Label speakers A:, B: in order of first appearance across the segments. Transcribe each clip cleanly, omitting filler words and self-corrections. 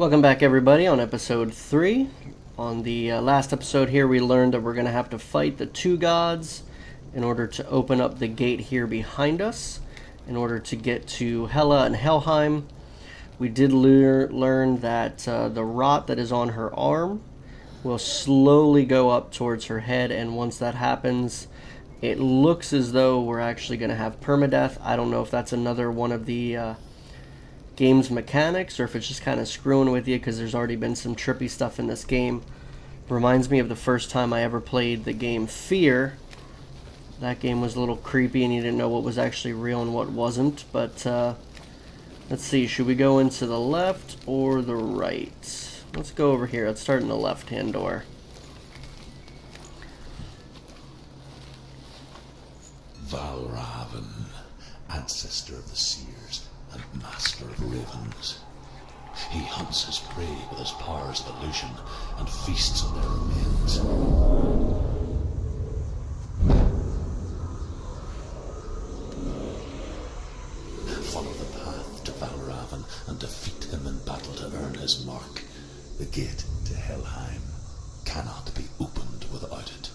A: Welcome back, everybody, on episode 3. On the last episode here, we learned that we're going to have to fight the two gods in order to open up the gate here behind us, in order to get to Hela and Helheim. We did learn that the rot that is on her arm will slowly go up towards her head, and once that happens, it looks as though we're actually going to have permadeath. I don't know if that's another one of the game's mechanics, or if it's just kind of screwing with you, because there's already been some trippy stuff in this game. Reminds me of the first time I ever played the game Fear. That game was a little creepy and you didn't know what was actually real and what wasn't. But let's see, should we go into the left or the right? Let's go over here. Let's start in the left hand door.
B: Valravn, ancestor of the seers and master of ravens. He hunts his prey with his powers of illusion and feasts on their remains. Follow the path to Valravn and defeat him in battle to earn his mark. The gate to Helheim cannot be opened without it.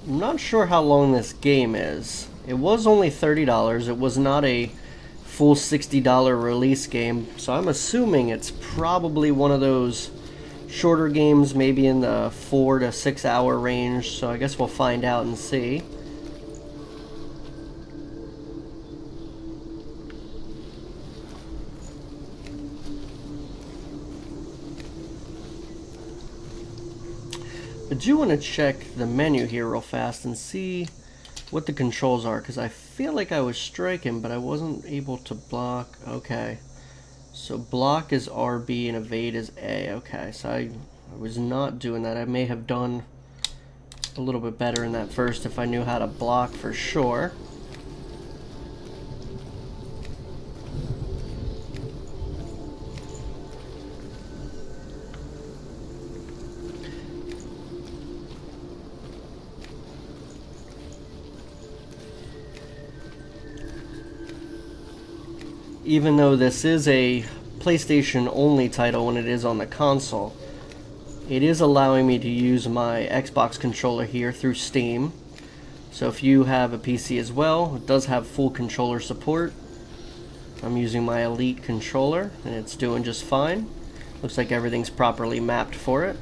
A: I'm not sure how long this game is. It was only $30. It was not a full $60 release game, so I'm assuming it's probably one of those shorter games, maybe in the 4 to 6 hour range, so I guess we'll find out and see. I do want to check the menu here real fast and see what the controls are, because I feel like I was striking, but I wasn't able to block. Okay, so block is RB and evade is A. Okay, so I was not doing that. I may have done a little bit better in that first if I knew how to block for sure. Even though this is a PlayStation only title when it is on the console, it is allowing me to use my Xbox controller here through Steam. So if you have a PC as well, it does have full controller support. I'm using my Elite controller and it's doing just fine. Looks like everything's properly mapped for it.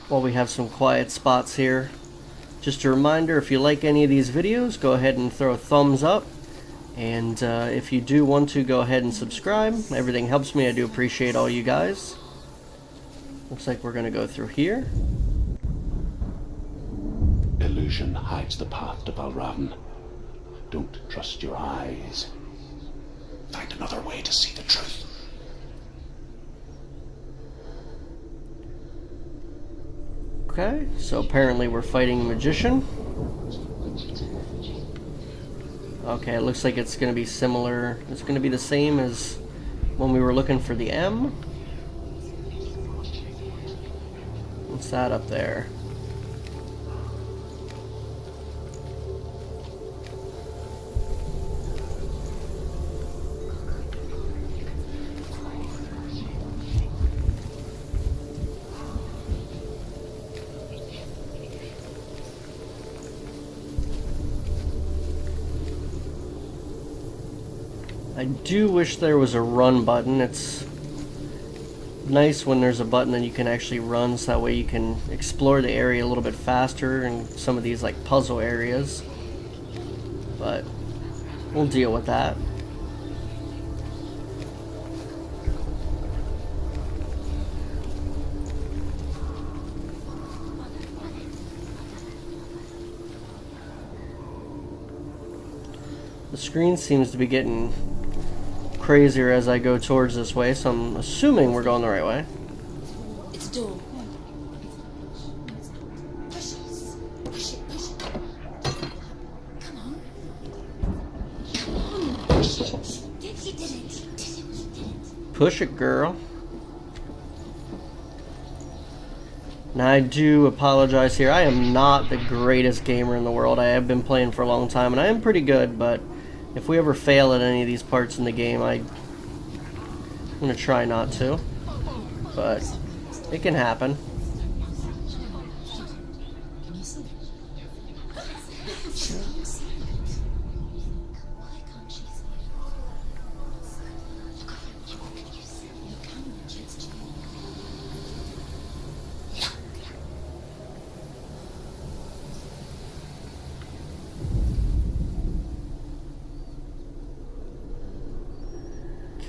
A: While we have some quiet spots here, just a reminder, if you like any of these videos, go ahead and throw a thumbs up, and if you do want to, go ahead and subscribe. Everything helps me. I do appreciate all you guys. Looks like we're going to go through here.
B: Illusion hides the path to Valravn. Don't trust your eyes. Find another way to see the truth.
A: Okay, so apparently we're fighting a magician. Okay, it looks like it's going to be similar. It's going to be the same as when we were looking for the M. What's that up there? I do wish there was a run button. It's nice when there's a button that you can actually run, so that way you can explore the area a little bit faster in some of these like puzzle areas. But we'll deal with that. The screen seems to be getting crazier as I go towards this way, so I'm assuming we're going the right way.
C: It's a door. Come on. He did it.
A: Push it, girl. Now, I do apologize here. I am not the greatest gamer in the world. I have been playing for a long time, and I am pretty good, but if we ever fail at any of these parts in the game, I'm going to try not to. But it can happen.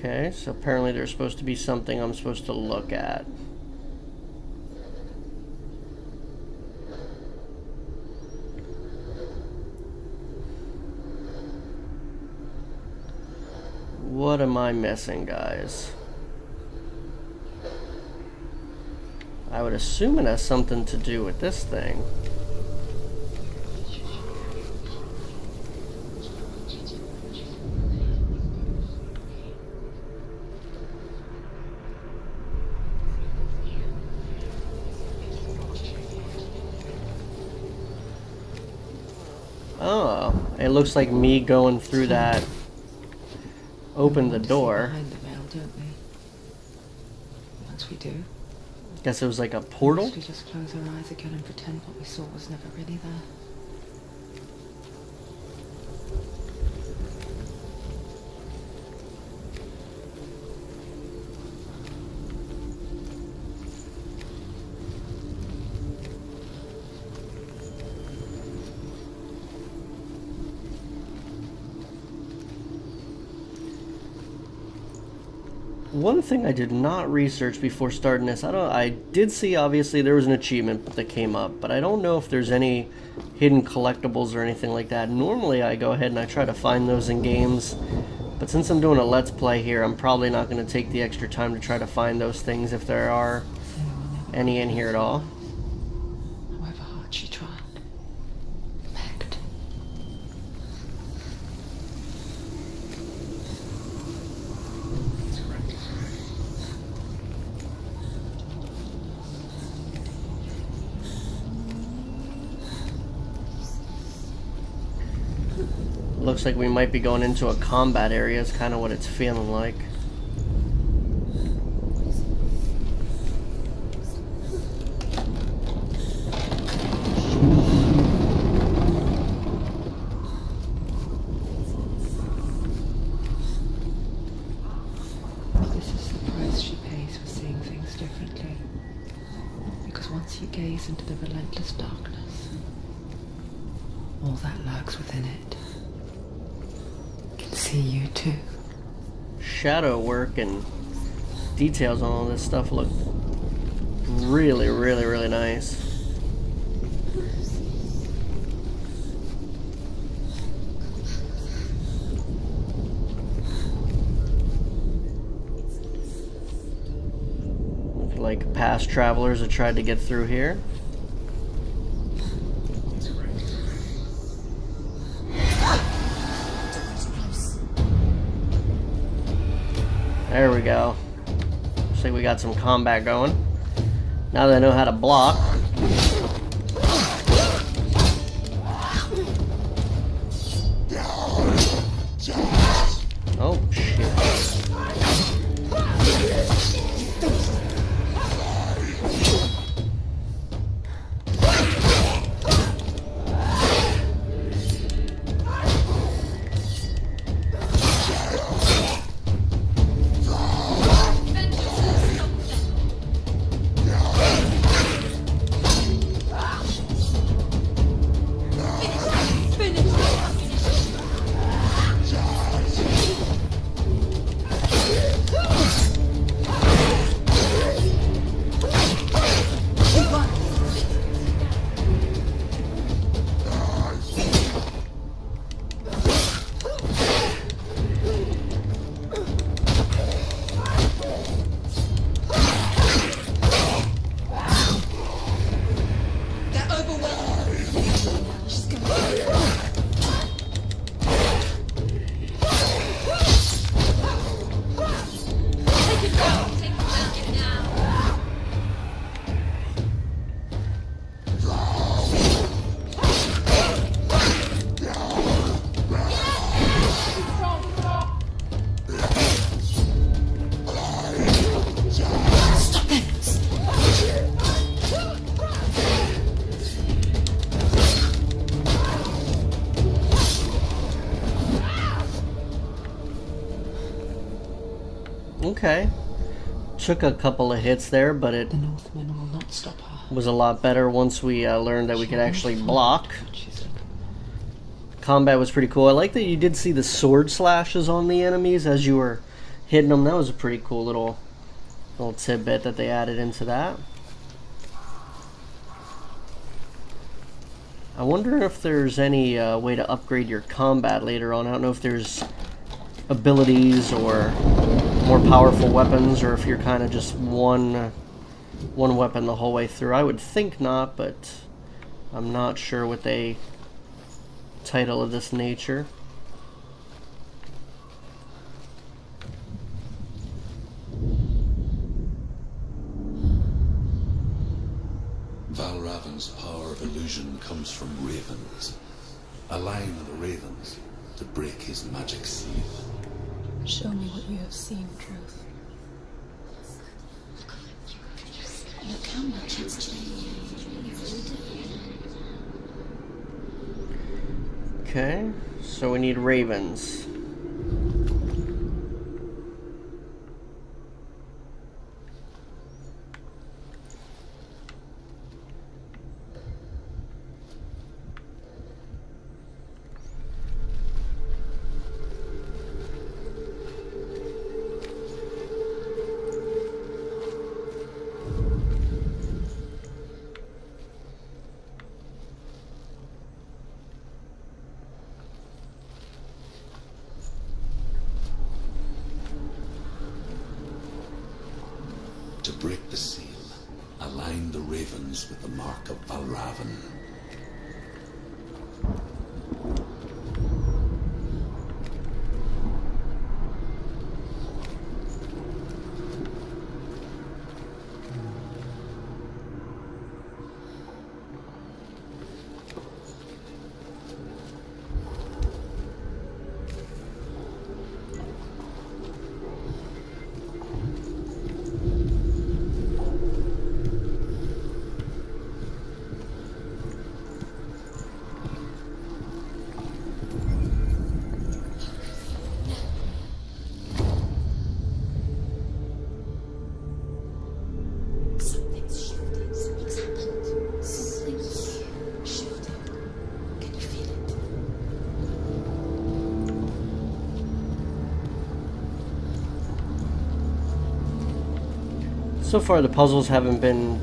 A: Okay, so apparently there's supposed to be something I'm supposed to look at. What am I missing, guys? I would assume it has something to do with this thing. Oh, it looks like me going through that opened the door.
D: Behind the veil, don't we? Once we do,
A: Guess it was like a portal?
D: we just close our eyes again and pretend what we saw was never really there.
A: One thing I did not research before starting this, I did see obviously there was an achievement that came up, but I don't know if there's any hidden collectibles or anything like that. Normally I go ahead and I try to find those in games, but since I'm doing a let's play here, I'm probably not going to take the extra time to try to find those things if there are any in here at all.
D: However hard she tried, begged.
A: Looks like we might be going into a combat area is kind of what it's feeling like.
D: This is the price she pays for seeing things differently. Because once you gaze into the relentless darkness, all that lurks within it can see you too.
A: Shadow work and details on all this stuff look really, really, really nice. Look like past travelers have tried to get through here. There we go. Looks like we got some combat going. Now that I know how to block. Oh, shit. Okay. Took a couple of hits there, but it
D: The Northmen will not stop her.
A: was a lot better once we learned that we could actually block.
D: She's like,
A: Combat was pretty cool. I like that you did see the sword slashes on the enemies as you were hitting them. That was a pretty cool little tidbit that they added into that. I wonder if there's any way to upgrade your combat later on. I don't know if there's abilities or more powerful weapons, or if you're kind of just one weapon the whole way through. I would think not, but I'm not sure with a title of this nature.
B: Valravan's power of illusion comes from ravens. A line of the ravens to break his magic seal.
C: Show me what you have seen, Truth. Look how much it's changed. It's all different.
A: Okay, so we need ravens.
B: To break the seal, align the ravens with the mark of Valravan.
C: Something's shifting. Something's happened. Something's shifting. Can you feel it?
A: So far the puzzles haven't been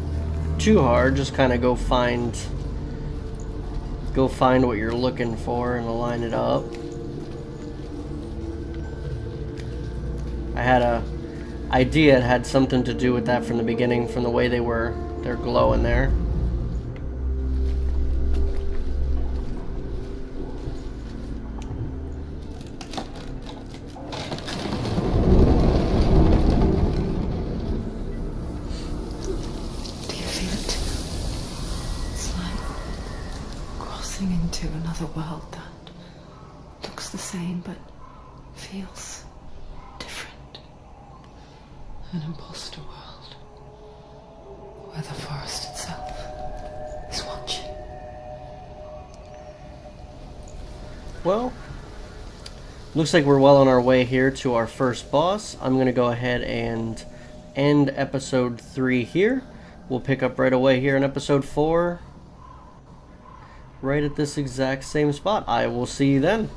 A: too hard, just kind of go find what you're looking for and align it up. I had a idea it had something to do with that from the beginning, from the way they're glowing there.
D: do you feel it? It's like crossing into another world that looks the same but feels different. An imposter world where the forest itself is watching.
A: Well, looks like we're well on our way here to our first boss. I'm going to go ahead and end episode 3 here. We'll pick up right away here in episode 4, right at this exact same spot. I will see you then.